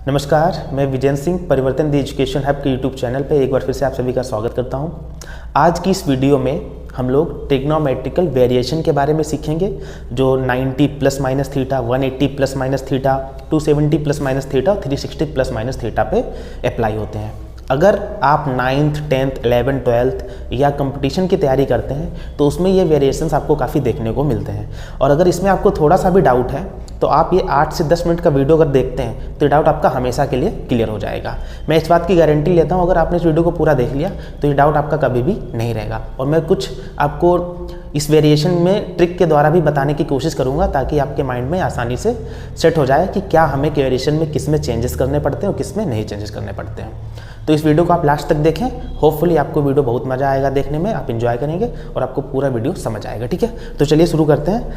नमस्कार, मैं विजेंद्र सिंह परिवर्तन द एजुकेशन हब के यूट्यूब चैनल पे एक बार फिर से आप सभी का स्वागत करता हूं। आज की इस वीडियो में हम लोग ट्रिग्नोमेट्रिकल वेरिएशन के बारे में सीखेंगे जो 90 plus minus theta, 180 plus minus theta, 270 plus minus theta और 360 प्लस माइनस थीटा पे अप्लाई होते हैं। अगर आप 9th, 10th, 11th, 12th या कंपटीशन की तैयारी करते हैं तो उसमें ये वेरिएशंस आपको काफ़ी देखने को मिलते हैं। और अगर इसमें आपको थोड़ा सा भी डाउट है तो आप ये 8 से 10 मिनट का वीडियो अगर देखते हैं तो ये डाउट आपका हमेशा के लिए क्लियर हो जाएगा। मैं इस बात की गारंटी लेता हूँ, अगर आपने इस वीडियो को पूरा देख लिया तो ये डाउट आपका कभी भी नहीं रहेगा। और मैं कुछ आपको इस वेरिएशन में ट्रिक के द्वारा भी बताने की कोशिश करूँगा ताकि आपके माइंड में आसानी से सेट हो जाए कि क्या हमें वेरिएशन में किस में चेंजेस करने पड़ते हैं और किस में नहीं चेंजेस करने पड़ते हैं। तो इस वीडियो को आप लास्ट तक देखें, होपफुली आपको वीडियो बहुत मज़ा आएगा देखने में, आप एंजॉय करेंगे और आपको पूरा वीडियो समझ आएगा। ठीक है, तो चलिए शुरू करते हैं।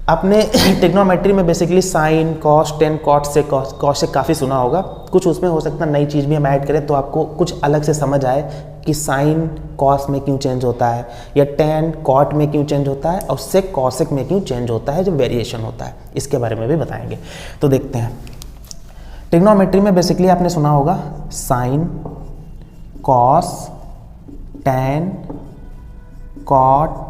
आपने ट्रिग्नोमेट्री में basically sine, cos, tan, cot से कॉसेक काफ़ी सुना होगा। कुछ उसमें हो सकता है नई चीज़ भी हम ऐड करें तो आपको कुछ अलग से समझ आए कि साइन कॉस में क्यों चेंज होता है, या टेन कॉट में क्यों चेंज होता है, और सेक कॉसेक में क्यों चेंज होता है, जो वेरिएशन होता है इसके बारे में भी बताएंगे। तो देखते हैं। ट्रिग्नोमेट्री में बेसिकली आपने सुना होगा साइन, कॉस, टेन, कॉट,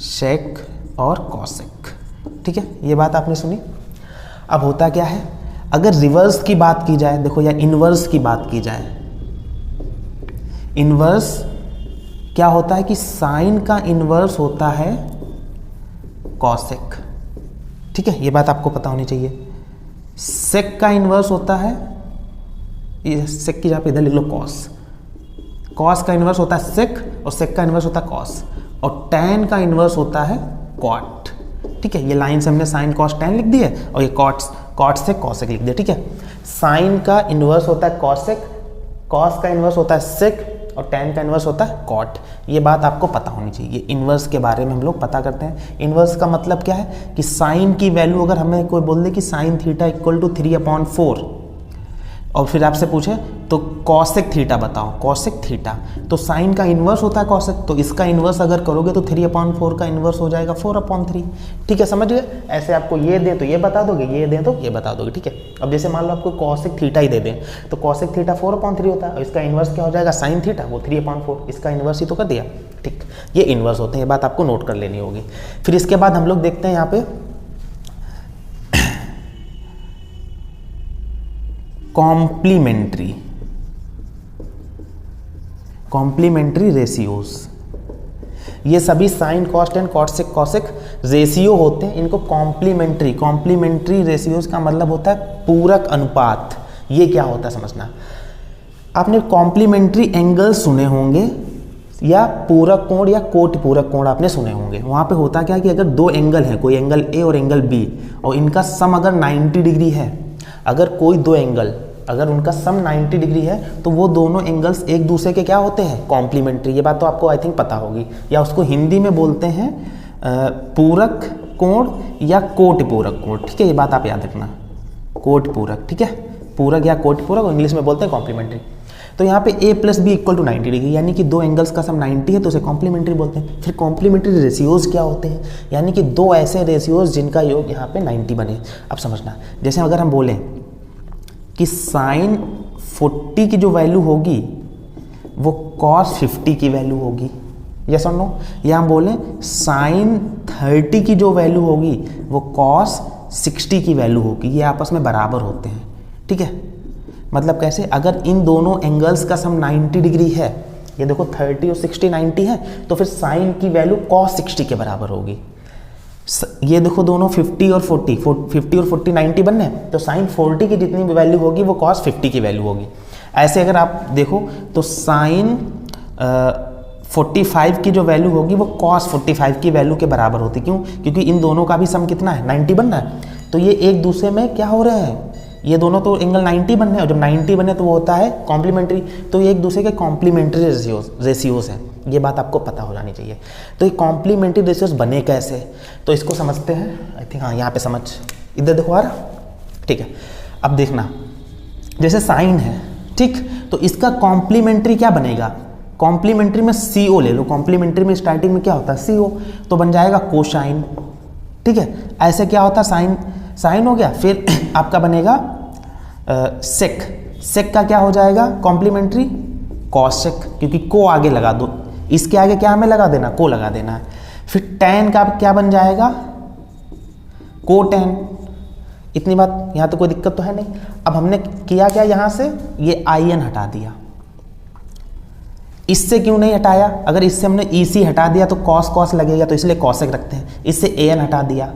सेक और कॉसेक। ठीक है, ये बात आपने सुनी। अब होता क्या है, अगर रिवर्स की बात की जाए, देखो, या इनवर्स की बात की जाए, इनवर्स क्या होता है कि साइन का इनवर्स होता है कॉसेक। ठीक है, ये बात आपको पता होनी चाहिए। सेक का इनवर्स होता है, ये सेक की जगह पे इधर लिख लो कॉस। कॉस का इनवर्स होता है सेक और सेक का इनवर्स होता है कॉस, और टेन का इनवर्स होता है कॉट। ठीक है, ये लाइन से हमने साइन कॉस टेन लिख दिया और ये कॉट से कॉसेक लिख दिया। ठीक है, साइन का इनवर्स होता है कॉसेक, कॉस का इनवर्स होता है सेक और टेन का इनवर्स होता है कॉट। ये बात आपको पता होनी चाहिए। इनवर्स के बारे में हम लोग पता करते हैं। इनवर्स का मतलब क्या है कि साइन की वैल्यू, अगर हमें कोई बोल दे कि साइन थीटा इक्वल टू 3/4 और फिर आपसे पूछे तो कॉसेक थीटा बताओ, कॉसेक थीटा, तो साइन का इन्वर्स होता है कॉसेक, तो इसका इन्वर्स अगर करोगे तो 3/4 का इन्वर्स हो जाएगा 4/3। ठीक है, समझ गए। ऐसे आपको ये दे तो ये बता दोगे, ये दे तो ये बता दोगे। ठीक है, अब जैसे मान लो आपको कॉसेक थीटा ही दे दें तो कॉसेक थीटा 4/3 होता है और इसका इन्वर्स क्या हो जाएगा, साइन थीटा, वो 3/4, इसका इन्वर्स ही तो कर दिया। ठीक, ये इन्वर्स होते हैं, ये बात आपको नोट कर लेनी होगी। फिर इसके बाद हम लोग देखते हैं यहाँ पे कॉम्प्लीमेंट्री रेशियोज। ये सभी sine, cos, tan, cosec, cosec ratio होते हैं, इनको कॉम्प्लीमेंट्री रेशियोज का मतलब होता है पूरक अनुपात। ये क्या होता है समझना। आपने कॉम्प्लीमेंट्री एंगल सुने होंगे, या पूरक कोण या कोट पूरक कोण आपने सुने होंगे। वहाँ पे होता क्या है कि अगर दो एंगल हैं, कोई एंगल ए और एंगल बी, और इनका सम अगर 90 डिग्री है, अगर कोई दो एंगल, अगर उनका सम 90 डिग्री है तो वो दोनों एंगल्स एक दूसरे के क्या होते हैं, कॉम्प्लीमेंट्री। ये बात तो आपको आई थिंक पता होगी, या उसको हिंदी में बोलते हैं पूरक कोण या कोट पूरक कोण। ठीक है, ये बात आप याद रखना, कोट पूरक। ठीक है, पूरक या कोट पूरक, इंग्लिश में बोलते हैं कॉम्प्लीमेंट्री। तो यहाँ पे a plus B equal to 90 degree, यानी कि दो एंगल्स का सम 90 है तो उसे कॉम्प्लीमेंट्री बोलते हैं। फिर कॉम्प्लीमेंट्री रेशियोज क्या होते हैं, यानी कि दो ऐसे रेशियोज जिनका योग यहाँ पे 90 बने। अब समझना, जैसे अगर हम बोलें कि साइन 40 की जो वैल्यू होगी वो कॉस 50 की वैल्यू होगी, यस और नो, या हम बोलें साइन 30 की जो वैल्यू होगी वो कॉस 60 की वैल्यू होगी, ये आपस में बराबर होते हैं। ठीक है, मतलब कैसे, अगर इन दोनों एंगल्स का सम 90 डिग्री है, ये देखो 30 और 60 90 है, तो फिर साइन की वैल्यू कॉस 60 के बराबर होगी। ये देखो दोनों 50 और 40 90 बनने, तो साइन 40 की जितनी भी वैल्यू होगी वो कॉस 50 की वैल्यू होगी। ऐसे अगर आप देखो तो साइन 45 की जो वैल्यू होगी वो कॉस 45 की वैल्यू के बराबर होती। क्यों? क्योंकि इन दोनों का भी सम कितना है, 90 बनना है, तो ये एक दूसरे में क्या हो रहे हैं, ये दोनों तो एंगल 90 बनने, और जब 90 बने तो वो होता है कॉम्प्लीमेंट्री, तो ये एक दूसरे के कॉम्प्लीमेंट्री रेशियोज हैं। ये बात आपको पता हो जानी चाहिए। तो ये कॉम्प्लीमेंट्री रेशियोज बने कैसे, तो इसको समझते हैं। आई थिंक हाँ, यहाँ पे समझ, इधर देखो आ रहा। ठीक है, अब देखना, जैसे साइन है, ठीक, तो इसका कॉम्प्लीमेंट्री क्या बनेगा, कॉम्प्लीमेंट्री में CO ले लो। कॉम्प्लीमेंट्री में स्टार्टिंग में क्या होता है, CO, तो बन जाएगा कोसाइन। ठीक है, ऐसे क्या होता है, साइन हो गया, फिर आपका बनेगा सेक, सेक का क्या हो जाएगा कॉम्प्लीमेंट्री कॉसेक, क्योंकि को आगे लगा दो, इसके आगे क्या हमें लगा देना, को लगा देना है। फिर टेन का क्या बन जाएगा को टेन। इतनी बात, यहाँ तो कोई दिक्कत तो है नहीं। अब हमने किया क्या, यहाँ से ये आई एन हटा दिया, इससे क्यों नहीं हटाया, अगर इससे हमने ई सी हटा दिया तो कॉस कॉस लगेगा, तो इसलिए कॉसेक रखते हैं, इससे ए एन हटा दिया।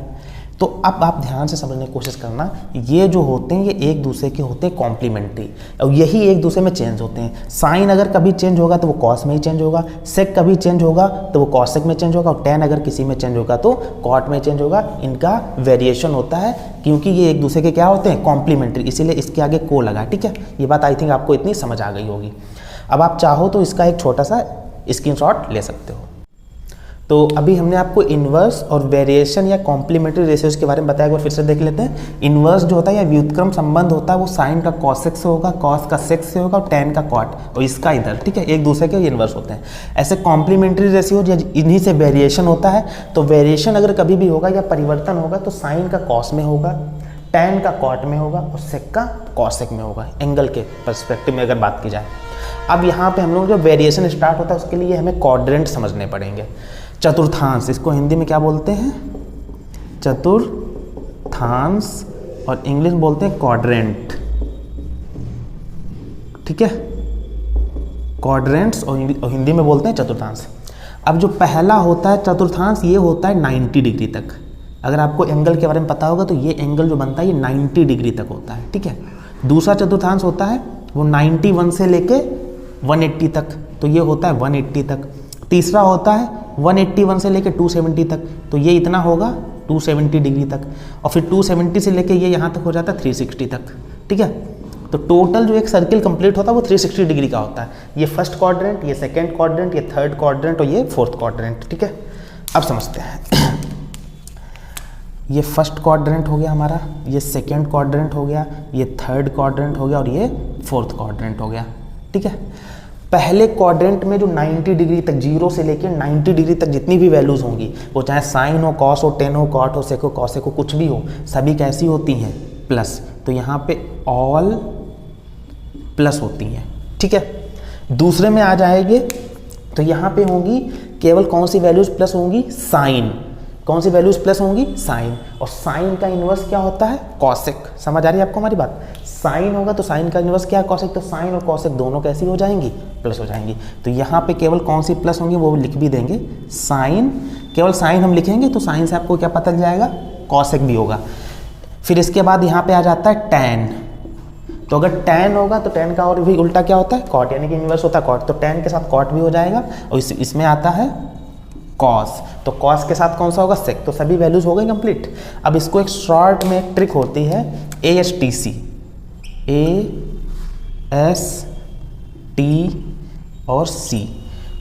तो अब आप ध्यान से समझने की कोशिश करना, ये जो होते हैं ये एक दूसरे के होते हैं कॉम्प्लीमेंट्री, और यही एक दूसरे में चेंज होते हैं। साइन अगर कभी चेंज होगा तो वो कॉस में ही चेंज होगा, सेक कभी चेंज होगा तो वो कॉसेक में चेंज होगा, और टेन अगर किसी में चेंज होगा तो कॉट में चेंज होगा। इनका वेरिएशन होता है क्योंकि ये एक दूसरे के क्या होते हैं कॉम्प्लीमेंट्री, इसीलिए इसके आगे को लगा। ठीक है, ये बात आई थिंक आपको इतनी समझ आ गई होगी। अब आप चाहो तो इसका एक छोटा सा स्क्रीनशॉट ले सकते हो। तो अभी हमने आपको इन्वर्स और वेरिएशन या कॉम्प्लीमेंट्री रेशियोज के बारे में बताया, एक बार फिर से देख लेते हैं। इन्वर्स जो होता है या व्युत्क्रम संबंध होता है वो साइन का कॉसेक से होगा, कॉस का सेक से होगा और टेन का कॉट, और इसका इधर। ठीक है, एक दूसरे के इन्वर्स होते हैं। ऐसे कॉम्प्लीमेंट्री रेशियोज या इन्हीं से वेरिएशन होता है। तो वेरिएशन अगर कभी भी होगा या परिवर्तन होगा तो साइन का कॉस में होगा, टेन का कॉट में होगा और सेक का कॉसेक में होगा, एंगल के पर्सपेक्टिव में अगर बात की जाए। अब यहाँ पे हम लोग जो वेरिएशन स्टार्ट होता है उसके लिए हमें क्वाड्रेंट समझने पड़ेंगे। चतुर्थांश, इसको हिंदी में क्या बोलते हैं, चतुर्थांश, और इंग्लिश में बोलते हैं क्वाड्रेंट। ठीक है, क्वाड्रेंट्स और हिंदी में बोलते हैं चतुर्थांश। अब जो पहला होता है चतुर्थांश, ये होता है 90 डिग्री तक। अगर आपको एंगल के बारे में पता होगा तो ये एंगल जो बनता है ये 90 डिग्री तक होता है। ठीक है, दूसरा चतुर्थांश होता है वो 91 से लेके 180 तक, तो ये होता है 180 तक। तीसरा होता है 181 से लेके 270 तक, तो ये इतना होगा 270 डिग्री तक। और फिर 270 से लेके ये यहाँ तक हो जाता है 360 तक। ठीक है, तो टोटल जो एक सर्किल कंप्लीट होता है वो 360 डिग्री का होता है। ये फर्स्ट क्वाड्रेंट, ये सेकंड क्वाड्रेंट, ये थर्ड क्वाड्रेंट और ये फोर्थ क्वाड्रेंट। ठीक है, अब समझते हैं। ये फर्स्ट क्वाड्रेंट हो गया हमारा, ये सेकंड क्वाड्रेंट हो गया, ये थर्ड क्वाड्रेंट हो गया और ये फोर्थ क्वाड्रेंट हो गया। ठीक है, पहले क्वाड्रेंट में जो 90 डिग्री तक, 0 से लेकर 90 डिग्री तक जितनी भी वैल्यूज़ होंगी, वो चाहे साइन हो, कॉस हो, टेन हो, कॉट हो, सेक हो, कॉसेक हो, कुछ भी हो, सभी कैसी होती हैं प्लस। तो यहाँ पे ऑल प्लस होती हैं। ठीक है, दूसरे में आ जाएंगे तो यहाँ पे होंगी केवल कौन सी वैल्यूज़ प्लस होंगी, साइन। कौन सी वैल्यूज प्लस होंगी, साइन। और साइन का इन्वर्स क्या होता है, कॉसेक। समझ आ रही है आपको हमारी बात, साइन होगा तो साइन का इन्वर्स क्या है, कॉसेक। तो साइन और कॉसेक दोनों कैसी हो जाएंगी, प्लस हो जाएंगी। तो यहाँ पे केवल कौन सी प्लस होंगी वो लिख भी देंगे, साइन। केवल साइन हम लिखेंगे तो साइन से आपको क्या पता चल जाएगा, कॉसेक भी होगा। फिर इसके बाद यहाँ पे आ जाता है टैन। तो अगर टैन होगा तो टैन का और भी उल्टा क्या होता है, कॉट, यानी कि इन्वर्स होता है कॉट। तो टैन के साथ कॉट भी हो जाएगा। और इसमें आता है कॉस, तो कॉस के साथ कौन सा होगा, सेक। तो सभी वैल्यूज हो गई कंप्लीट। अब इसको एक शॉर्ट में एक ट्रिक होती है, ASTC, AST और C।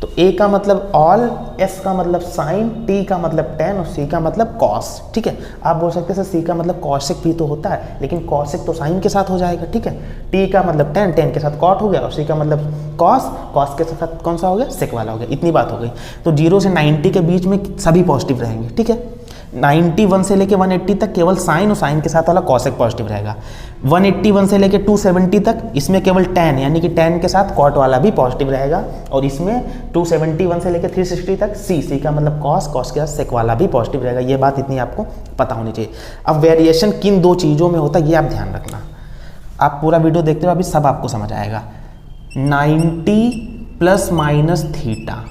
तो A का मतलब ऑल, S का मतलब साइन, T का मतलब टेन और C का मतलब कॉस। ठीक है, आप बोल सकते हैं सर C का मतलब कॉसेक भी तो होता है, लेकिन कॉसेक तो साइन के साथ हो जाएगा। ठीक है, T का मतलब टेन, टेन के साथ कॉट हो गया, और C का मतलब कॉस, कॉस के साथ कौन सा हो गया, सेक वाला हो गया। इतनी बात हो गई। तो 0 से 90 के बीच में सभी पॉजिटिव रहेंगे। ठीक है, 91 से लेके 180 तक केवल साइन और साइन के साथ वाला कॉसेक पॉजिटिव रहेगा। 181 से लेके 270 तक इसमें केवल टेन, यानी कि टेन के साथ कॉट वाला भी पॉजिटिव रहेगा। और इसमें 271 से लेके 360 तक C का मतलब कॉस, कॉस के साथ सेक वाला भी पॉजिटिव रहेगा। ये बात इतनी आपको पता होनी चाहिए। अब वेरिएशन किन दो चीज़ों में होता है ये आप ध्यान रखना। आप पूरा वीडियो देखते हो अभी सब आपको समझ आएगा। 90 प्लस माइनस थीटा,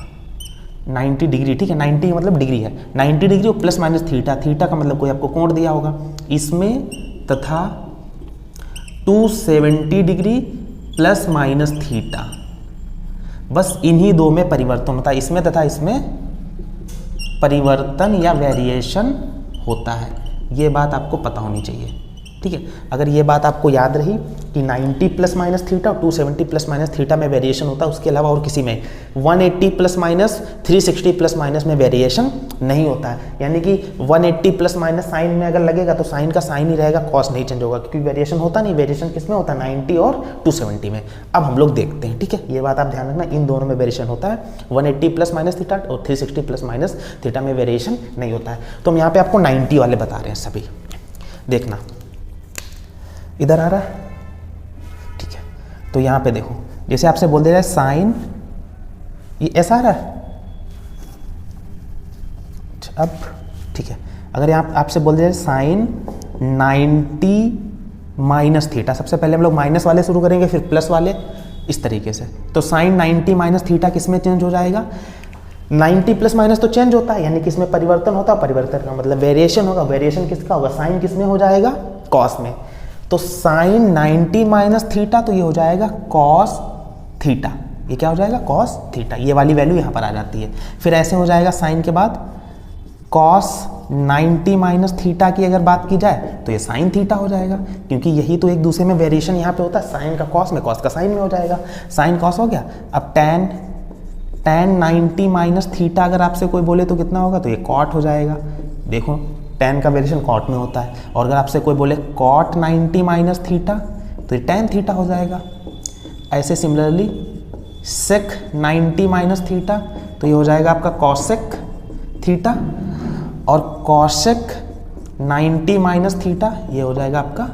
90 डिग्री। ठीक है, 90 मतलब डिग्री है, 90 डिग्री और प्लस माइनस थीटा, थीटा का मतलब कोई आपको कोण दिया होगा इसमें, तथा 270 डिग्री प्लस माइनस थीटा। बस इन्हीं दो में परिवर्तन होता है, इसमें तथा इसमें परिवर्तन या वेरिएशन होता है। ये बात आपको पता होनी चाहिए। ठीक है, अगर ये बात आपको याद रही कि 90 प्लस माइनस थीटा और 270 प्लस माइनस थीटा में वेरिएशन होता है, उसके अलावा और किसी में 180 प्लस माइनस 360 प्लस माइनस में वेरिएशन नहीं होता है। यानी कि 180 प्लस माइनस साइन में अगर लगेगा तो साइन का साइन ही रहेगा, कॉस नहीं चेंज होगा, क्योंकि वेरिएशन होता नहीं। वेरिएशन किस में होता है, 90 और 270 में। अब हम लोग देखते हैं। ठीक है, ये बात आप ध्यान रखना, इन दोनों में वेरिएशन होता है। 180 प्लस माइनस थीटा और 360 प्लस माइनस थीटा में वेरिएशन नहीं होता है। तो हम यहाँ पे आपको 90 वाले बता रहे हैं सभी। देखना इधर आ रहा है, ठीक है। तो यहाँ पे देखो, जैसे आपसे बोल दे रहा है साइन, ये ऐसा आ रहा है। अब ठीक है, अगर यहाँ आपसे बोल दिया साइन 90 माइनस थीटा, सबसे पहले हम लोग माइनस वाले शुरू करेंगे फिर प्लस वाले, इस तरीके से। तो साइन 90 माइनस थीटा किस में चेंज हो जाएगा? 90 प्लस माइनस तो चेंज होता है, यानी कि इसमें परिवर्तन होता है। परिवर्तन का मतलब वेरिएशन होगा। वेरिएशन किसका होगा? साइन किस में हो जाएगा? कॉस में। तो साइन 90 माइनस थीटा, तो ये हो जाएगा कॉस थीटा। ये क्या हो जाएगा? Cos theta. ये वाली वैल्यू यहाँ पर आ जाती है। फिर ऐसे हो जाएगा साइन के बाद कॉस 90 माइनस थीटा की अगर बात की जाए तो ये साइन थीटा हो जाएगा, क्योंकि यही तो एक दूसरे में वेरिएशन यहाँ पे होता है। साइन का कॉस में, कॉस का साइन में हो जाएगा। साइन कॉस हो गया। अब tan 90 माइनस थीटा अगर आपसे कोई बोले तो कितना होगा? तो ये कॉट हो जाएगा। देखो tan का वेरिएशन कॉट में होता है। और अगर आपसे कोई बोले कॉट 90 माइनस थीटा तो ये tan थीटा हो जाएगा। ऐसे सिमिलरली सेक 90 माइनस थीटा तो ये हो जाएगा आपका कॉसेक थीटा। और कॉसेक 90 माइनस थीटा ये हो जाएगा आपका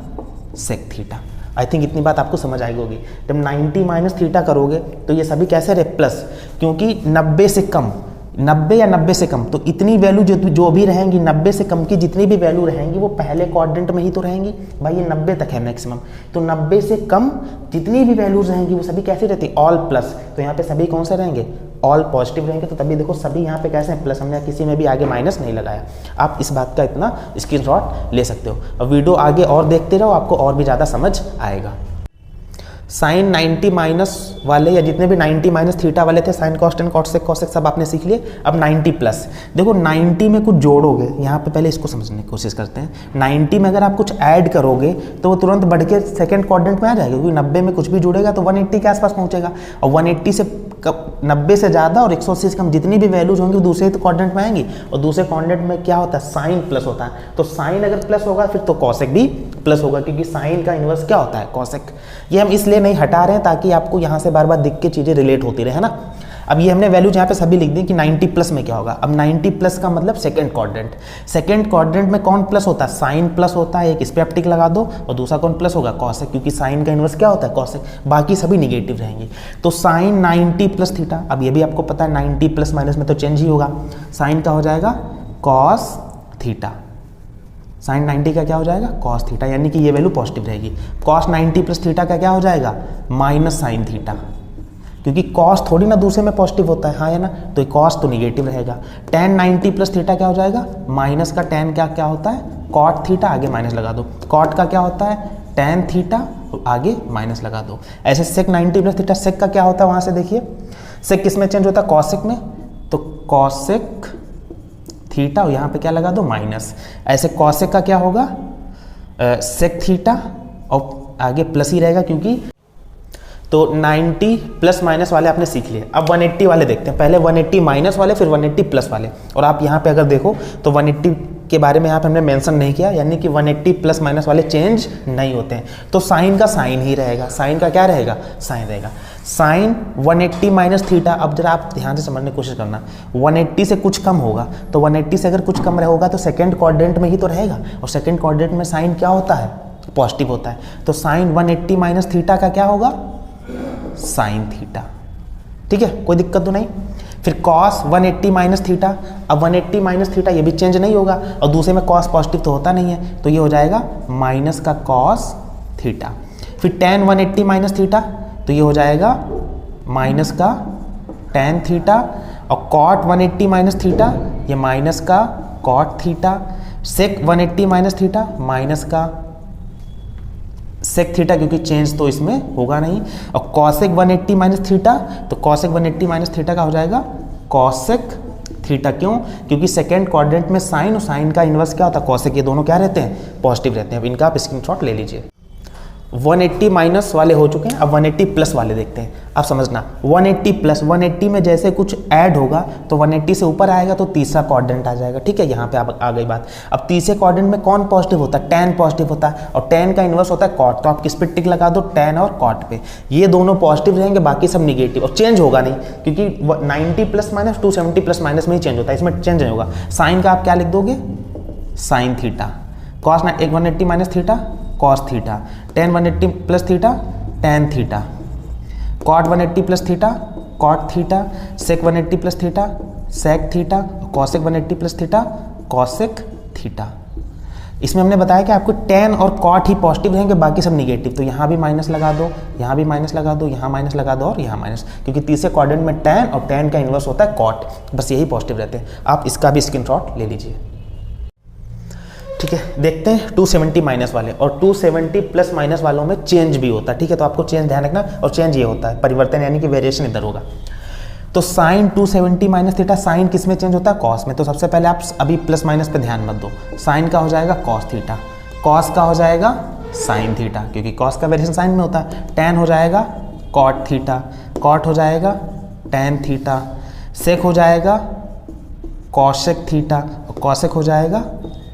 सेक थीटा। आई थिंक इतनी बात आपको समझ आएगी होगी। जब 90 माइनस थीटा करोगे तो ये सभी कैसे रहे? प्लस, क्योंकि 90 से कम, 90 या 90 से कम, तो इतनी वैल्यू जो भी रहेंगी, 90 से कम की जितनी भी वैल्यू रहेंगी वो पहले क्वाड्रेंट में ही तो रहेंगी। भाई ये 90 तक है मैक्सिमम, तो 90 से कम जितनी भी वैल्यूज रहेंगी वो सभी कैसी रहती? All plus. तो यहाँ पे सभी कौन से रहेंगे? ऑल पॉजिटिव रहेंगे। तो तभी देखो सभी यहाँ पे कैसे हैं? प्लस। हमने किसी में भी आगे माइनस नहीं लगाया। आप इस बात का इतना स्क्रीनशॉट ले सकते हो। अब वीडियो आगे और देखते रहो, आपको और भी ज़्यादा समझ आएगा। साइन 90 माइनस वाले या जितने भी 90 माइनस थीटा वाले थे, sign cos tan cosec cosec सब आपने सीख लिए। अब 90 प्लस, देखो 90 में कुछ जोड़ोगे, यहाँ पे पहले इसको समझने की कोशिश करते हैं। 90 में अगर आप कुछ ऐड करोगे तो वो तुरंत बढ़ के सेकंड क्वाड्रेंट में आ जाएगा, क्योंकि 90 में कुछ भी जुड़ेगा तो 180 के आसपास पहुँचेगा। और 180 से 90 से ज़्यादा और 180 से कम जितनी भी वैल्यूज होंगी दूसरे क्वाड्रेंट में आएंगी। और दूसरे क्वाड्रेंट में क्या होता है? साइन प्लस होता है। तो साइन अगर प्लस होगा फिर तो कॉसेक भी प्लस होगा, क्योंकि साइन का इन्वर्स क्या होता है? कॉसेक। ये हम इसलिए नहीं हटा रहे हैं ताकि आपको यहाँ से बार बार दिख के चीज़ें रिलेट होती रहे, है ना। अब ये हमने वैल्यूज यहाँ पे सभी लिख दी कि 90 प्लस में क्या होगा। अब 90 प्लस का मतलब सेकंड क्वाड्रेंट। सेकंड क्वाड्रेंट में कौन प्लस होता है? साइन प्लस होता है। एक इस पे आप टिक लगा दो। और दूसरा कौन प्लस होगा? कॉसेक, क्योंकि साइन का इन्वर्स क्या होता है? कॉसेक। बाकी सभी निगेटिव रहेंगे। तो साइन 90 प्लस थीटा, अब ये भी आपको पता है 90 प्लस माइनस में तो चेंज ही होगा। साइन का हो जाएगा कॉस थीटा। साइन 90 का क्या हो जाएगा? कॉस थीटा, यानी कि ये वैल्यू पॉजिटिव रहेगी। कॉस 90 प्लस थीटा का क्या हो जाएगा? माइनस साइन थीटा, क्योंकि कॉस थोड़ी ना दूसरे में पॉजिटिव होता है, हाँ है ना। तो कॉस तो निगेटिव रहेगा। tan 90 प्लस थीटा क्या हो जाएगा? माइनस का tan क्या होता है? कॉट थीटा, आगे माइनस लगा दो। कॉट का क्या होता है? tan थीटा, आगे माइनस लगा दो। ऐसे सेक 90 प्लस थीटा, सेक का क्या होता है? वहाँ से देखिए सेक किस में चेंज होता है? कॉसेक में। तो कॉसेक थीटा, और यहाँ पे क्या लगा दो? माइनस। ऐसे कॉसेक का क्या होगा? सेक थीटा, और आगे प्लस ही रहेगा, क्योंकि तो 90 प्लस माइनस वाले आपने सीख लिए। अब 180 वाले देखते हैं। पहले 180 माइनस वाले, फिर 180 प्लस वाले। और आप यहाँ पे अगर देखो तो 180 के बारे में यहाँ पे हमने मेंशन नहीं किया, यानी कि 180 प्लस माइनस वाले चेंज नहीं होते हैं। तो साइन का साइन ही रहेगा। साइन का क्या रहेगा? साइन रहेगा। साइन 180 माइनस थीटा, अब जरा आप ध्यान से समझने की कोशिश करना। 180 से कुछ कम होगा, तो 180 से अगर कुछ कम होगा तो सेकेंड क्वाड्रेंट में ही तो रहेगा। और सेकेंड क्वाड्रेंट में साइन क्या होता है? पॉजिटिव होता है। तो साइन 180 माइनस थीटा का क्या होगा? Sine theta. ठीक है, कोई दिक्कत तो नहीं। फिर कॉस 180 माइनस थीटा, अब 180 माइनस थीटा ये भी चेंज नहीं होगा, और दूसरे में कॉस पॉजिटिव तो होता नहीं है, तो ये हो जाएगा माइनस का कॉस थीटा। फिर tan 180 माइनस थीटा, तो ये हो जाएगा माइनस का tan थीटा। और कॉट 180 माइनस थीटा, ये माइनस का cot theta. Sec 180 minus theta, minus का सेक थीटा, क्योंकि चेंज तो इसमें होगा नहीं। और कॉसेक 180 माइनस थीटा, तो कॉसेक 180 माइनस थीटा का हो जाएगा कॉसेक थीटा। क्यों? क्योंकि सेकेंड क्वाड्रेंट में साइन और साइन का इन्वर्स क्या होता है? कॉसेक। ये दोनों क्या रहते हैं? पॉजिटिव रहते हैं। अब इनका आप स्क्रीनशॉट ले लीजिए। 180 माइनस वाले हो चुके हैं, अब 180 प्लस वाले देखते हैं। अब समझना 180 प्लस, 180 में जैसे कुछ ऐड होगा तो 180 से ऊपर आएगा तो तीसरा क्वाड्रेंट आ जाएगा। ठीक है, यहाँ पे आ गई बात। अब तीसरे क्वाड्रेंट में कौन पॉजिटिव होता है? tan पॉजिटिव होता है, और tan का इन्वर्स होता है कॉट। तो आप किस पे टिक लगा दो? tan और कॉट पे। ये दोनों पॉजिटिव रहेंगे, बाकी सब निगेटिव, और चेंज होगा नहीं, क्योंकि 90 प्लस माइनस 270 प्लस माइनस में ही चेंज होता है, इसमें चेंज नहीं होगा। साइन का आप क्या लिख दोगे? Sine theta. Cos 180 minus theta cos theta, tan 180 plus theta tan theta, cot 180 plus theta cot theta, sec 180 plus theta sec theta, cosec 180 plus theta cosec theta. इसमें हमने बताया कि आपको टेन और कॉट ही पॉजिटिव रहेंगे, बाकी सब निगेटिव। तो यहाँ भी माइनस लगा दो, यहाँ भी माइनस लगा दो, यहाँ माइनस लगा दो और यहाँ माइनस, क्योंकि तीसरे क्वाड्रेंट में टेन और टेन का इन्वर्स होता है कॉट, बस यही पॉजिटिव रहते हैं। आप इसका भी स्क्रीनशॉट ले लीजिए। ठीक है, देखते हैं 270 माइनस वाले और 270 प्लस माइनस वालों में चेंज भी होता है। ठीक है, तो आपको चेंज ध्यान रखना, और चेंज ये होता है परिवर्तन, यानी कि वेरिएशन इधर होगा। तो साइन 270 माइनस थीटा, साइन किस में चेंज होता है? कॉस में। तो सबसे पहले आप अभी प्लस माइनस पे ध्यान मत दो। साइन का हो जाएगा कॉस थीटा, कॉस का हो जाएगा साइन थीटा, क्योंकि कॉस का वेरिएशन साइन में होता है। टेन हो जाएगा कॉट थीटा, कॉट हो जाएगा टेन थीटा, सेक हो जाएगा कॉसेक थीटा, और कॉसेक हो जाएगा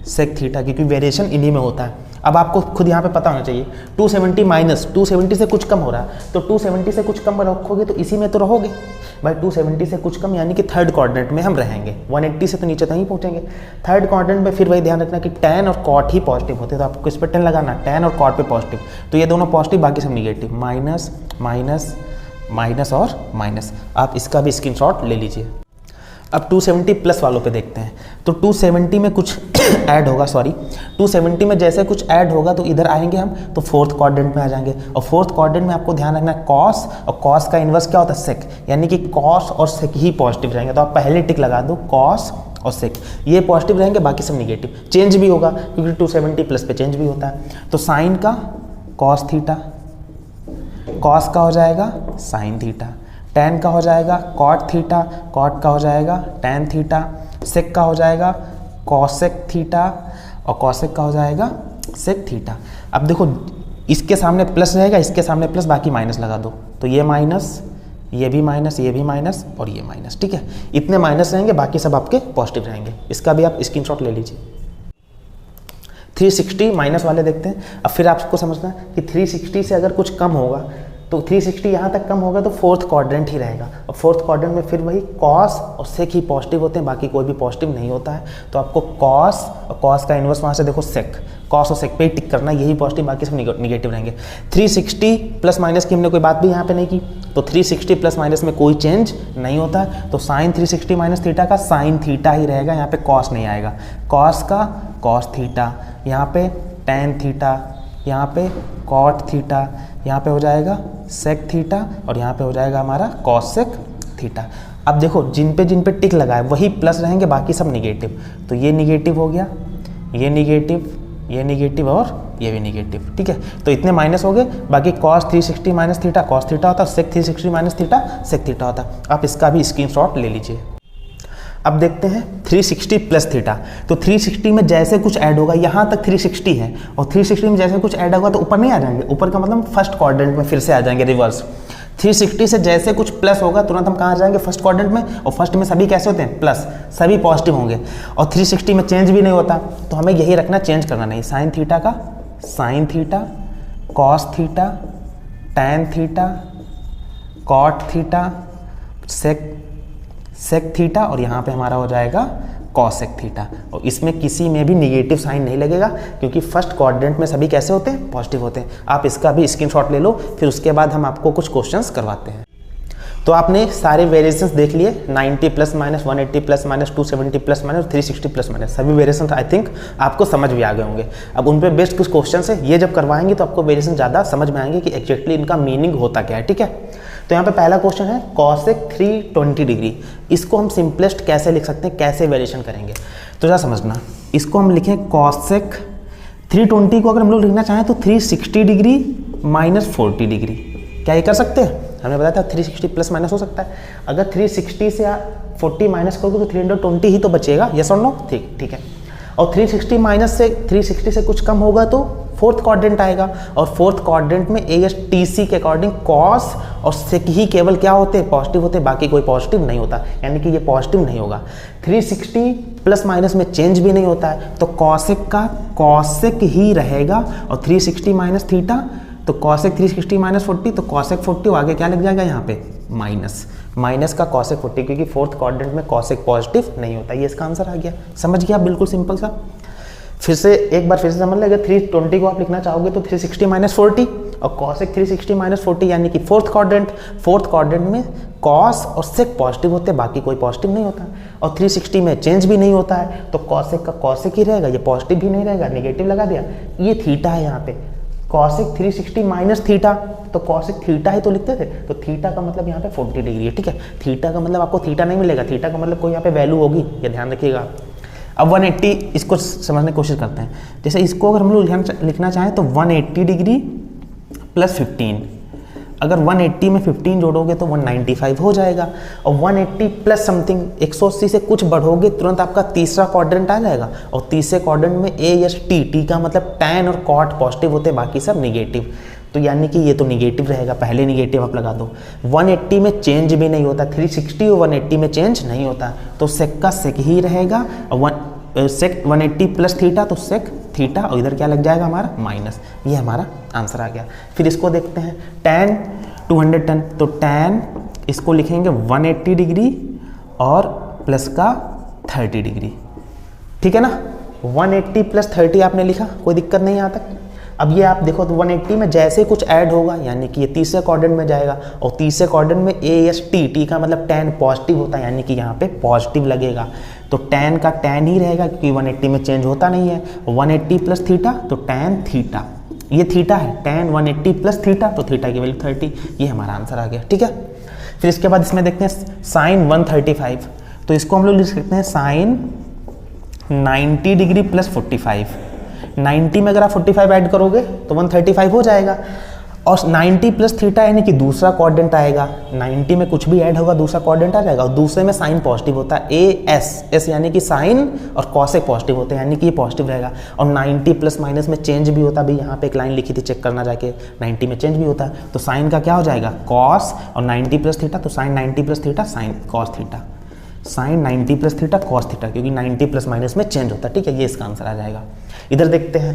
सेक थीटा, क्योंकि वेरिएशन इन्हीं में होता है। अब आपको खुद यहाँ पे पता होना चाहिए 270 माइनस 270 से कुछ कम हो रहा है, तो 270 से कुछ कम रखोगे तो इसी में तो रहोगे भाई। 270 से कुछ कम यानी कि थर्ड क्वाड्रेंट में हम रहेंगे, 180 से तो नीचे तक ही पहुँचेंगे। थर्ड क्वाड्रेंट में फिर वही ध्यान रखना कि टेन और कॉट ही पॉजिटिव होते हैं, तो आपको इस पर 10 लगाना, टेन और कॉट पे पॉजिटिव, तो ये दोनों पॉजिटिव बाकी सब निगेटिव, माइनस माइनस माइनस और माइनस। आप इसका भी स्क्रीनशॉट ले लीजिए। अब 270 प्लस वालों पे देखते हैं। तो 270 में कुछ ऐड होगा, 270 में जैसे कुछ ऐड होगा तो इधर आएंगे हम, तो फोर्थ क्वाड्रेंट में आ जाएंगे। और फोर्थ क्वाड्रेंट में आपको ध्यान रखना है कॉस, और कॉस का इन्वर्स क्या होता है? सेक, यानी कि कॉस और सेक ही पॉजिटिव रहेंगे। तो आप पहले टिक लगा दो, कॉस और सेक ये पॉजिटिव रहेंगे, बाकी सब निगेटिव। चेंज भी होगा क्योंकि 270 प्लस पे चेंज भी होता है। तो साइन का कॉस थीटा, कॉस का हो जाएगा साइन थीटा, टेन का हो जाएगा कॉट थीटा, कॉट का हो जाएगा टेन थीटा, सेक का हो जाएगा कॉसेक थीटा, और कॉसेक का हो जाएगा सेक थीटा। अब देखो इसके सामने प्लस रहेगा, इसके सामने प्लस, बाकी माइनस लगा दो, तो ये माइनस, ये भी माइनस, ये भी माइनस और ये माइनस। ठीक है, इतने माइनस रहेंगे, बाकी सब आपके पॉजिटिव रहेंगे। इसका भी आप स्क्रीनशॉट ले लीजिए। 360 माइनस वाले देखते हैं। अब फिर आपको समझना है कि 360 से अगर कुछ कम होगा तो 360 यहाँ तक कम होगा तो फोर्थ क्वाड्रेंट ही रहेगा, और फोर्थ क्वाड्रेंट में फिर वही कॉस और सेक ही पॉजिटिव होते हैं, बाकी कोई भी पॉजिटिव नहीं होता है। तो आपको कॉस और कॉस का इन्वर्स वहाँ से देखो सेक, कॉस और सेक पे ही टिक करना, यही पॉजिटिव, बाकी सब निगेटिव रहेंगे। 360 प्लस माइनस की हमने कोई बात भी यहाँ पे नहीं की, तो 360 प्लस माइनस में कोई चेंज नहीं होता है। तो साइन 360 माइनस थीटा का साइन थीटा ही रहेगा, यहाँ पे कॉस नहीं आएगा। कॉस का कॉस थीटा, यहाँ पे टेन थीटा, यहाँ पे कॉट थीटा, यहाँ पे हो जाएगा सेक थीटा, और यहाँ पे हो जाएगा हमारा कॉसेक थीटा। अब देखो जिन पे टिक लगा है वही प्लस रहेंगे, बाकी सब निगेटिव। तो ये निगेटिव हो गया, ये निगेटिव, ये निगेटिव और ये भी निगेटिव। ठीक है, तो इतने माइनस हो गए, बाकी cos 360 minus theta cos theta होता, सेक 360 माइनस थीटा सेक थीटा होता। आप इसका भी स्क्रीनशॉट ले लीजिए। अब देखते हैं 360 प्लस थीटा। तो 360 में जैसे कुछ ऐड होगा, यहाँ तक 360 है, और 360 में जैसे कुछ ऐड होगा तो ऊपर नहीं आ जाएंगे, ऊपर का मतलब फर्स्ट क्वाड्रेंट में फिर से आ जाएंगे रिवर्स। 360 से जैसे कुछ प्लस होगा तुरंत हम कहाँ आ जाएंगे? फर्स्ट क्वाड्रेंट में, और फर्स्ट में सभी कैसे होते हैं? प्लस, सभी पॉजिटिव होंगे। और 360 में चेंज भी नहीं होता, तो हमें यही रखना, चेंज करना नहीं। साइन थीटा का sine theta, cos theta, tan theta, cot theta, sec theta, और यहाँ पे हमारा हो जाएगा कॉसेक थीटा। और इसमें किसी में भी निगेटिव साइन नहीं लगेगा, क्योंकि फर्स्ट क्वाड्रेंट में सभी कैसे होते हैं? पॉजिटिव होते हैं। आप इसका भी स्क्रीनशॉट ले लो, फिर उसके बाद हम आपको कुछ क्वेश्चंस करवाते हैं। तो आपने सारे वेरिएशंस देख लिए, 90 plus minus, 180 plus minus, 270 plus minus, 360 plus minus, सभी वेरिएशंस आई थिंक आपको समझ भी आ गए होंगे। अब उन पे बेस्ड कुछ क्वेश्चन है, ये जब करवाएंगे तो आपको वेरिएशन ज़्यादा समझ में आएंगे कि एक्जैक्टली इनका मीनिंग होता क्या है। ठीक है, तो यहाँ पे पहला क्वेश्चन है कॉसेक 320 डिग्री। इसको हम सिंपलेस्ट कैसे लिख सकते हैं, कैसे वेरिएशन करेंगे? तो जरा समझना, इसको हम लिखें कॉसेक 320 को अगर हम लोग लिखना चाहें तो 360 डिग्री माइनस 40 डिग्री। क्या ये कर सकते हैं? हमने बताया था 360 प्लस माइनस हो सकता है। अगर 360 से 40 माइनस करोगे तो 320 ही तो बचेगा, यस और नो? ठीक है। और 360 माइनस से 360 से कुछ कम होगा तो फोर्थ क्वाड्रेंट आएगा, और फोर्थ क्वाड्रेंट में ASTC के अकॉर्डिंग कॉस और सेक ही केवल क्या होते हैं? पॉजिटिव होते हैं, बाकी कोई पॉजिटिव नहीं होता, यानी कि ये पॉजिटिव नहीं होगा। 360 प्लस माइनस में चेंज भी नहीं होता है, तो कॉसेक का कॉसेक ही रहेगा, और 360 माइनस थीटा तो कॉसेक 360 माइनस 40, तो कॉसेक 40, आगे क्या लग जाएगा यहाँ पे? माइनस का कॉसेक 40, क्योंकि फोर्थ क्वाड्रेंट में कॉसेक पॉजिटिव नहीं होता। ये इसका आंसर आ गया, समझ गया? बिल्कुल सिंपल सा। फिर से एक बार फिर से समझ लेंगे, 320 को आप लिखना चाहोगे तो 360 माइनस 40 और कॉसेक 360 माइनस 40 यानी कि फोर्थ क्वाड्रेंट में कॉस और सेक पॉजिटिव होते हैं, बाकी कोई पॉजिटिव नहीं होता और 360 में चेंज भी नहीं होता है, तो कॉसेक का कॉसेक ही रहेगा, ये पॉजिटिव भी नहीं रहेगा, नेगेटिव लगा दिया। ये थीटा है यहाँ पे, कॉसेक 360 माइनस थीटा, तो कॉसेक थीटा ही तो लिखते थे, तो थीटा का मतलब यहाँ पे 40 डिग्री है, ठीक है। थीटा का मतलब आपको थीटा नहीं मिलेगा, थीटा का मतलब कोई यहाँ पे वैल्यू होगी, ये ध्यान रखिएगा। अब 180 इसको समझने की कोशिश करते हैं। जैसे इसको अगर हम लोग लिखना चाहें तो 180 डिग्री प्लस 15, अगर 180 में 15 जोड़ोगे तो 195 हो जाएगा, और 180 प्लस समथिंग 180 से कुछ बढ़ोगे तुरंत आपका तीसरा क्वाड्रेंट आ जाएगा, और तीसरे क्वाड्रेंट में ए एस टी, टी का मतलब टैन और कॉट पॉजिटिव होते हैं, बाकी सब निगेटिव, तो यानी कि ये तो निगेटिव रहेगा, पहले निगेटिव आप लगा दो। 180 में चेंज भी नहीं होता, 360 और 180 में चेंज नहीं होता, तो सेक का सेक ही रहेगा, और सेक 180 प्लस थीटा तो सेक थीटा, और इधर क्या लग जाएगा हमारा माइनस, ये हमारा आंसर आ गया। फिर इसको देखते हैं, टैन 210, तो टैन इसको लिखेंगे 180 डिग्री और प्लस का 30 डिग्री, ठीक है ना। 180 प्लस 30 आपने लिखा, कोई दिक्कत नहीं यहाँ तक। अब ये आप देखो तो 180 में जैसे कुछ ऐड होगा यानी कि ये तीसरे क्वाड्रेंट में जाएगा, और तीसरे क्वाड्रेंट में ए एस टी, टी का मतलब टैन पॉजिटिव होता है, यानी कि यहाँ पे पॉजिटिव लगेगा, तो टैन का टैन ही रहेगा क्योंकि 180 में चेंज होता नहीं है। 180 प्लस थीटा तो टैन थीटा, ये थीटा है, टैन 180 प्लस थीटा तो थीटा की वैल्यू 30, ये हमारा आंसर आ गया, ठीक है। फिर इसके बाद इसमें देखते हैं साइन 135, तो इसको हम लोग लिख सकते हैं साइन 90 डिग्री प्लस 45, 90 में अगर आप 45 ऐड करोगे तो 135 हो जाएगा, और 90 प्लस थीटा यानी कि दूसरा क्वाड्रेंट आएगा, 90 में कुछ भी ऐड होगा दूसरा क्वाड्रेंट आ जाएगा, और दूसरे में साइन पॉजिटिव होता है, ए एस यानी कि साइन और कॉसेक पॉजिटिव होते हैं, यानी कि ये पॉजिटिव रहेगा, और 90 प्लस माइनस में चेंज भी होता है, अभी यहाँ पे एक लाइन लिखी थी, चेक करना जाके, 90 में चेंज भी होता है, तो साइन का क्या हो जाएगा कॉस, और 90 प्लस थीटा तो sine 90 plus theta sine cos theta, sine 90 plus theta cos theta, क्योंकि 90 प्लस माइनस में चेंज होता है, ठीक है, ये इसका आंसर आ जाएगा। इधर देखते हैं,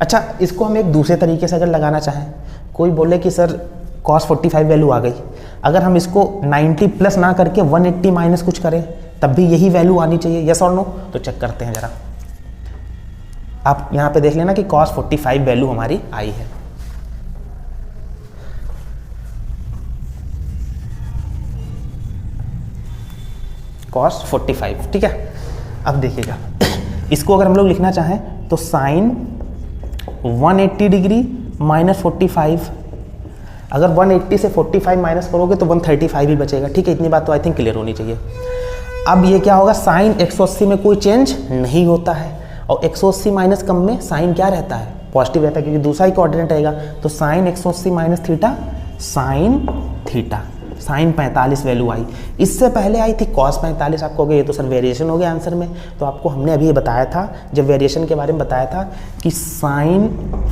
अच्छा इसको हम एक दूसरे तरीके से अगर लगाना चाहें, कोई बोले कि सर cos 45 वैल्यू आ गई, अगर हम इसको 90 प्लस ना करके 180 माइनस कुछ करें तब भी यही वैल्यू आनी चाहिए, यस और नो, तो चेक करते हैं जरा। आप यहाँ पे देख लेना कि cos 45 वैल्यू हमारी आई है, cos 45, ठीक है। अब देखिएगा इसको अगर हम लोग लिखना चाहें तो साइन 180 डिग्री माइनस 45, अगर 180 से 45 माइनस करोगे तो 135 ही बचेगा, ठीक है, इतनी बात तो आई थिंक क्लियर होनी चाहिए। अब ये क्या होगा, साइन 180 में कोई चेंज नहीं होता है, और 180 माइनस कम में साइन क्या रहता है पॉजिटिव रहता है, क्योंकि दूसरा ही क्वाड्रेंट रहेगा, तो sine 180 minus theta sine theta, sine 45 value आई। इससे पहले आई थी कॉस 45, आपको हो गया ये तो सर वेरिएशन हो गया आंसर में, तो आपको हमने अभी बताया था जब वेरिएशन के बारे में बताया था कि साइन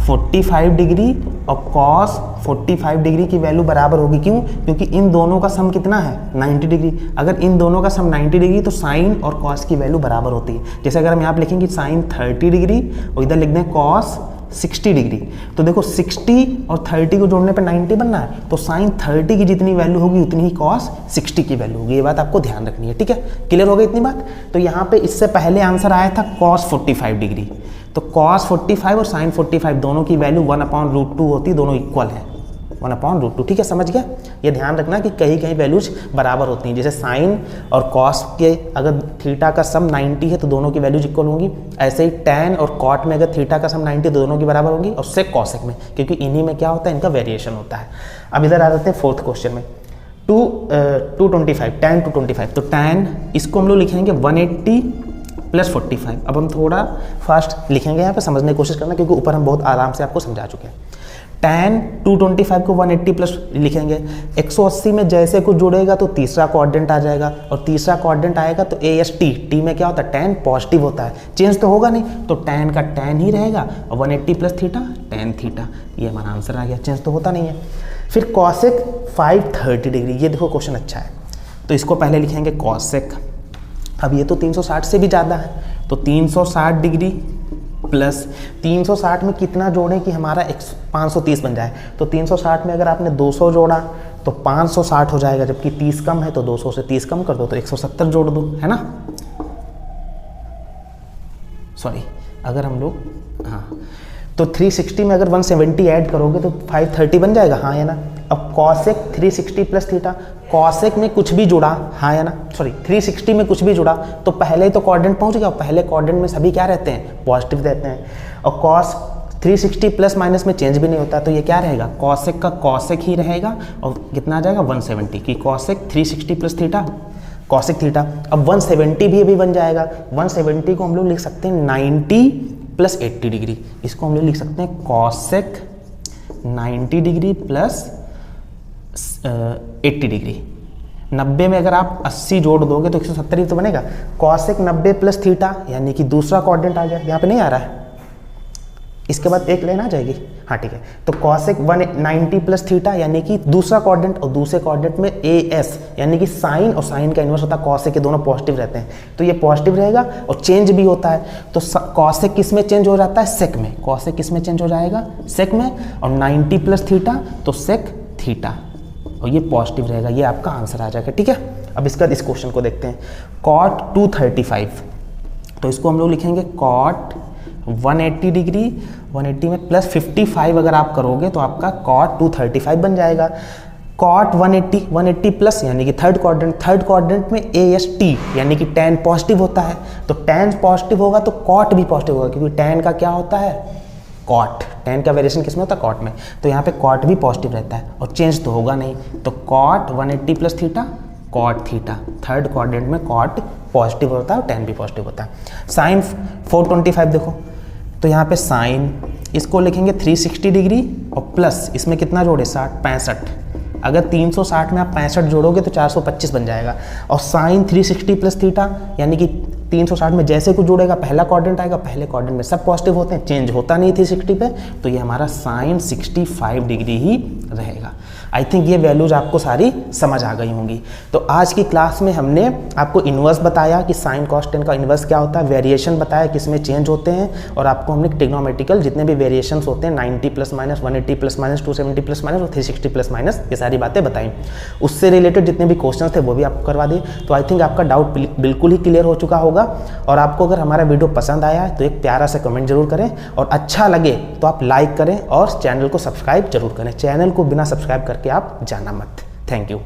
45 डिग्री और कॉस 45 डिग्री की वैल्यू बराबर होगी, क्यों, क्योंकि इन दोनों का सम कितना है 90 डिग्री, अगर इन दोनों का सम 90 डिग्री तो साइन और कॉस की वैल्यू बराबर होती है। जैसे अगर हम यहाँ पर लिखेंगे साइन 30 डिग्री और इधर लिख दें कॉस 60 डिग्री, तो देखो 60 और 30 को जोड़ने पे 90 बनना है, तो साइन 30 की जितनी वैल्यू होगी उतनी ही कॉस 60 की वैल्यू होगी, ये बात आपको ध्यान रखनी है, ठीक है, क्लियर हो गई इतनी बात। तो यहाँ पे इससे पहले आंसर आया था कॉस 45 डिग्री, तो कॉस 45 और साइन 45 दोनों की वैल्यू 1/√2 होती है, दोनों इक्वल है 1/√2, ठीक है, समझ गया। ये ध्यान रखना कि कहीं कहीं वैल्यूज बराबर होती हैं, जैसे साइन और कॉस के अगर थीटा का सम 90 है तो दोनों की वैल्यूज इक्वल होंगी, ऐसे ही टैन और कॉट में अगर थीटा का सम 90 तो दोनों की बराबर होगी, और सेक कॉसेक में, क्योंकि इन्हीं में क्या होता है, इनका वेरिएशन होता है। अब इधर आ जाते हैं फोर्थ क्वेश्चन में, 225 टैन 225, तो टैन इसको हम लोग लिखेंगे 180 प्लस 45। अब हम थोड़ा फास्ट लिखेंगे यहाँ पे, समझने की कोशिश करना, क्योंकि ऊपर हम बहुत आराम से आपको समझा चुके हैं। टैन 225 को 180 प्लस लिखेंगे, 180 में जैसे कुछ जुड़ेगा तो तीसरा क्वाड्रेंट आ जाएगा, और तीसरा क्वाड्रेंट आएगा तो ए एस टी, टी में क्या होता है टैन पॉजिटिव होता है, चेंज तो होगा नहीं, तो टैन का टैन ही रहेगा, और 180 प्लस थीटा टैन थीटा, ये हमारा आंसर आ गया, चेंज तो होता नहीं है। फिर कॉसेक 530 डिग्री, ये देखो क्वेश्चन अच्छा है, तो इसको पहले लिखेंगे कॉसेक, अब ये तो 360 से भी ज़्यादा है, तो 360 डिग्री प्लस 360 में कितना जोड़ें कि हमारा 530 बन जाए, तो 360 में अगर आपने 200 जोड़ा तो 560 हो जाएगा, जबकि 30 कम है तो 200 से 30 कम कर दो तो 170 जोड़ दो, है ना, सॉरी अगर हम लोग हाँ तो 360 में अगर 170 ऐड करोगे तो 530 बन जाएगा, हाँ या ना। अब कॉसेक 360 प्लस थीटा, कॉसेक में कुछ भी जुड़ा, हाँ या ना, सॉरी 360 में कुछ भी जुड़ा तो पहले ही तो क्वाड्रेंट पहुंच गया, पहले क्वाड्रेंट में सभी क्या रहते हैं, पॉजिटिव रहते हैं। और कॉस 360 प्लस माइनस में चेंज भी नहीं होता, तो ये क्या रहेगा, कॉसेक का कॉसेक ही रहेगा और कितना आ जाएगा 170 की cosec 360 plus theta cosec theta. अब 170 भी अभी बन जाएगा, 170 को हम लोग लिख सकते हैं 90 प्लस 80 डिग्री, इसको हम लोग लिख सकते हैं कॉसेक 90 डिग्री प्लस 80 डिग्री। 90 में अगर आप 80 जोड़ दोगे तो 170 तो बनेगा। कॉसेक 90 प्लस थीटा यानी कि दूसरा क्वाड्रेंट आ गया, यहाँ पे नहीं आ रहा है, इसके बाद एक लाइन आ जाएगी, हाँ ठीक है। तो कॉसेक 190 प्लस थीटा यानी कि दूसरा क्वाड्रेंट, और दूसरे क्वाड्रेंट में एएस यानी कि साइन, और साइन का इन्वर्स होता है कॉसेक, के दोनों पॉजिटिव रहते हैं, तो ये पॉजिटिव रहेगा और चेंज भी होता है। तो कॉसेक किस में चेंज हो जाता है, सेक में, कॉसेक किस में चेंज हो जाएगा, सेक में, और 90 प्लस थीटा तो सेक थीटा, और ये पॉजिटिव रहेगा, ये आपका आंसर आ जाएगा, ठीक है। अब इसका इस क्वेश्चन को देखते हैं, कॉट 235, तो इसको हम लोग लिखेंगे कॉट 180 डिग्री, 180 में प्लस 55 अगर आप करोगे तो आपका कॉट 235 बन जाएगा। कॉट 180 प्लस यानी कि थर्ड क्वाड्रेंट में AST यानी कि tan पॉजिटिव होता है, तो tan पॉजिटिव होगा तो कॉट भी पॉजिटिव होगा, क्योंकि tan का क्या होता है, कॉट, tan का वेरिएशन किस में होता है, कॉट में, तो यहाँ पे कॉट भी पॉजिटिव रहता है और चेंज तो होगा नहीं, तो cot 180 plus theta cot theta, third quadrant में कॉट पॉजिटिव होता है और tan भी पॉजिटिव होता है। साइन 425 देखो, तो यहाँ पे साइन इसको लिखेंगे 360 डिग्री और प्लस इसमें कितना जोड़े 65, अगर 360 में आप 65 जोड़ोगे तो 425 बन जाएगा। और साइन 360 प्लस थीटा यानी कि 360 में जैसे कुछ जुड़ेगा पहला क्वाड्रेंट आएगा, पहले क्वाड्रेंट में सब पॉजिटिव होते हैं, चेंज होता नहीं 360 पे, तो ये हमारा साइन 65 डिग्री ही रहेगा। आई थिंक ये वैल्यूज आपको सारी समझ आ गई होंगी। तो आज की क्लास में हमने आपको इन्वर्स बताया कि साइन कॉस टेन का इन्वर्स क्या होता है, वेरिएशन बताया किस में चेंज होते हैं, और आपको हमने ट्रिग्नोमेट्रिकल जितने भी वेरिएशंस होते हैं 90 plus minus, 180 plus minus, 270 plus minus और 360 प्लस माइनस, ये सारी बातें बताई। उससे रिलेटेड जितने भी क्वेश्चन थे वो भी आपको करवा दिए। तो आई थिंक आपका डाउट बिल्कुल ही क्लियर हो चुका होगा। और आपको अगर हमारा वीडियो पसंद आया है तो एक प्यारा सा कमेंट जरूर करें, और अच्छा लगे तो आप लाइक करें और चैनल को सब्सक्राइब जरूर करें। चैनल को बिना सब्सक्राइब करके आप जाना मत। Thank you.